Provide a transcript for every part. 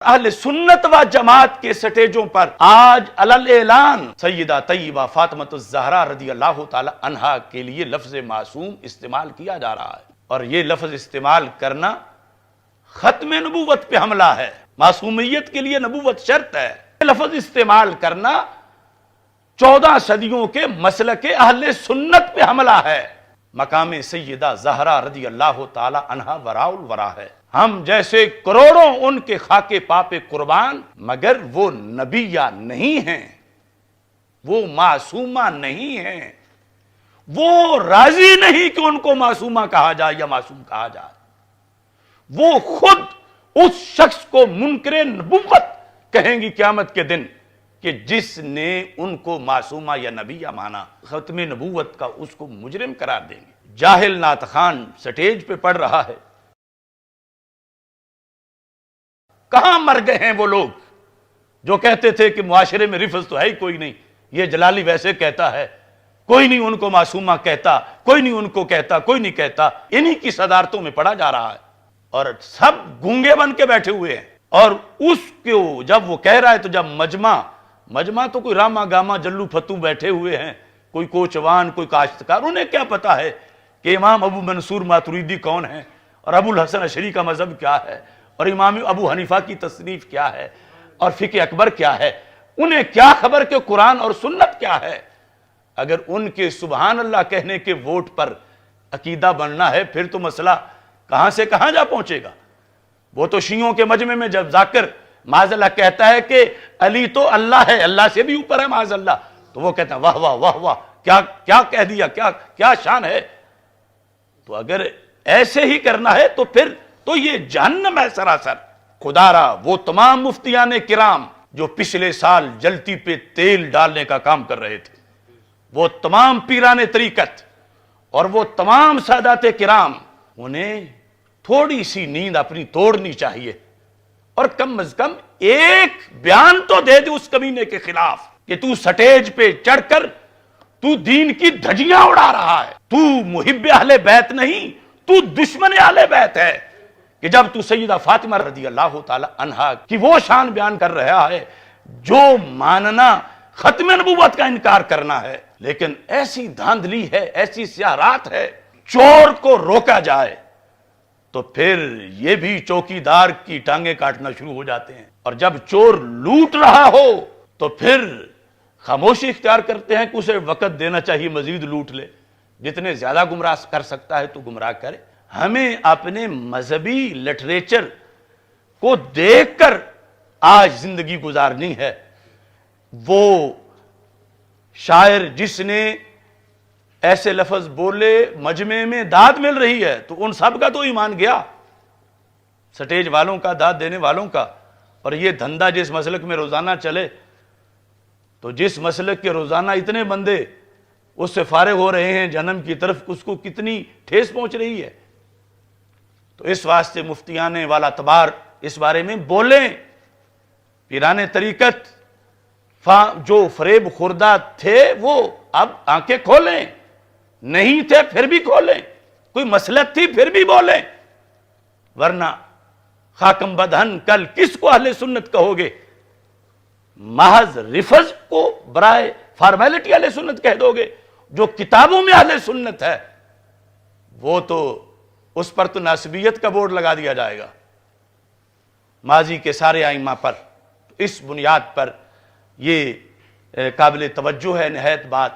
اہل سنت و جماعت کے سٹیجوں پر آج علل اعلان سیدہ طیبہ فاطمۃ الزہرا رضی اللہ تعالی عنہا کے لیے لفظ معصوم استعمال کیا جا رہا ہے، اور یہ لفظ استعمال کرنا ختم نبوت پہ حملہ ہے۔ معصومیت کے لیے نبوت شرط ہے۔ یہ لفظ استعمال کرنا 14 صدیوں کے مسلک اہل سنت پہ حملہ ہے۔ مقام سیدہ زہرا رضی اللہ تعالی عنہا وراء الورا ہے۔ ہم جیسے کروڑوں ان کے خاکے پاپے قربان، مگر وہ نبیہ نہیں ہیں، وہ معصومہ نہیں ہیں، وہ راضی نہیں کہ ان کو معصومہ کہا جائے یا معصوم کہا جائے۔ وہ خود اس شخص کو منکر نبوت کہیں گی قیامت کے دن کہ جس نے ان کو معصومہ یا نبیہ مانا، ختم نبوت کا اس کو مجرم قرار دیں گے۔ جاہل نعت خان سٹیج پہ پڑھ رہا ہے۔ کہاں مر گئے ہیں وہ لوگ جو کہتے تھے کہ معاشرے میں رفض تو ہے ہی کوئی نہیں، یہ جلالی ویسے کہتا ہے، کوئی نہیں ان کو معصومہ کہتا، کوئی نہیں ان کو کہتا، کوئی نہیں کہتا۔ انہی کی صدارتوں میں پڑھا جا رہا ہے اور سب گونگے بن کے بیٹھے ہوئے ہیں۔ اور اس کو جب وہ کہہ رہا ہے تو جب مجمع تو کوئی راما گاما جلو فتو بیٹھے ہوئے ہیں، کوئی کوچوان، کوئی کاشتکار، انہیں کیا پتا ہے کہ امام ابو منصور ماتریدی کون ہے اور ابو الحسن اشعری کا مذہب کیا ہے اور امام ابو حنیفہ کی تصنیف کیا ہے اور فقہ اکبر کیا ہے۔ انہیں کیا خبر کہ قرآن اور سنت کیا ہے؟ اگر ان کے سبحان اللہ کہنے کے ووٹ پر عقیدہ بننا ہے پھر تو مسئلہ کہاں سے کہاں جا پہنچے گا۔ وہ تو شیعوں کے مجمع میں جب ذاکر معاذ اللہ کہتا ہے کہ علی تو اللہ ہے، اللہ سے بھی اوپر ہے معاذ اللہ، تو وہ کہتا ہے واہ واہ واہ واہ، کیا کہہ دیا، کیا شان ہے۔ تو اگر ایسے ہی کرنا ہے تو پھر تو یہ جہنم ہے سراسر۔ خدا را وہ تمام مفتیان کرام جو پچھلے سال جلتی پہ تیل ڈالنے کا کام کر رہے تھے، وہ تمام پیران طریقت اور وہ تمام سادات کرام، انہیں تھوڑی سی نیند اپنی توڑنی چاہیے اور کم از کم ایک بیان تو دے دے اس کمینے کے خلاف کہ تو سٹیج پہ چڑھ کر تو دین کی دھجیاں اڑا رہا ہے، تو محب اہل بیت نہیں، تو دشمن اہل بیت ہے۔ کہ جب تو سیدہ فاطمہ رضی اللہ تعالی عنہا کی وہ شان بیان کر رہا ہے جو ماننا ختم نبوت کا انکار کرنا ہے، لیکن ایسی دھاندلی ہے، ایسی سیاحت ہے، چور کو روکا جائے تو پھر یہ بھی چوکیدار کی ٹانگیں کاٹنا شروع ہو جاتے ہیں، اور جب چور لوٹ رہا ہو تو پھر خاموشی اختیار کرتے ہیں کہ اسے وقت دینا چاہیے، مزید لوٹ لے، جتنے زیادہ گمراہ کر سکتا ہے تو گمراہ کرے۔ ہمیں اپنے مذہبی لٹریچر کو دیکھ کر آج زندگی گزارنی ہے۔ وہ شاعر جس نے ایسے لفظ بولے مجمع میں داد مل رہی ہے تو ان سب کا تو ایمان گیا، سٹیج والوں کا، داد دینے والوں کا۔ اور یہ دھندا جس مسلک میں روزانہ چلے تو جس مسلک کے روزانہ اتنے بندے اس سے فارغ ہو رہے ہیں جہنم کی طرف، اس کو کتنی ٹھیس پہنچ رہی ہے۔ تو اس واسطے مفتیان والا تبار اس بارے میں بولیں۔ پیران طریقت جو فریب خوردہ تھے وہ اب آنکھیں کھولیں، نہیں تھے پھر بھی کھولیں، کوئی مسلک تھی پھر بھی بولیں، ورنہ خاکم بدہن کل کس کو اہل سنت کہو گے؟ محض رفض کو برائے فارمیلٹی اہل سنت کہہ دو گے؟ جو کتابوں میں اہل سنت ہے وہ تو اس پر تو ناسبیت کا بورڈ لگا دیا جائے گا۔ ماضی کے سارے ائمہ پر اس بنیاد پر یہ قابل توجہ ہے نہایت بات۔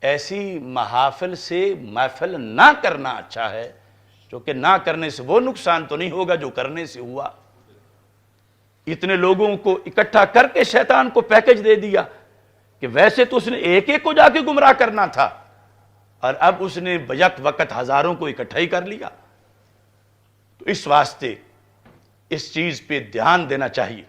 ایسی محافل سے محفل نہ کرنا اچھا ہے، کیونکہ نہ کرنے سے وہ نقصان تو نہیں ہوگا جو کرنے سے ہوا۔ اتنے لوگوں کو اکٹھا کر کے شیطان کو پیکج دے دیا کہ ویسے تو اس نے ایک ایک کو جا کے گمراہ کرنا تھا، اور اب اس نے بیک وقت ہزاروں کو اکٹھا ہی کر لیا۔ تو اس واسطے اس چیز پہ دھیان دینا چاہیے۔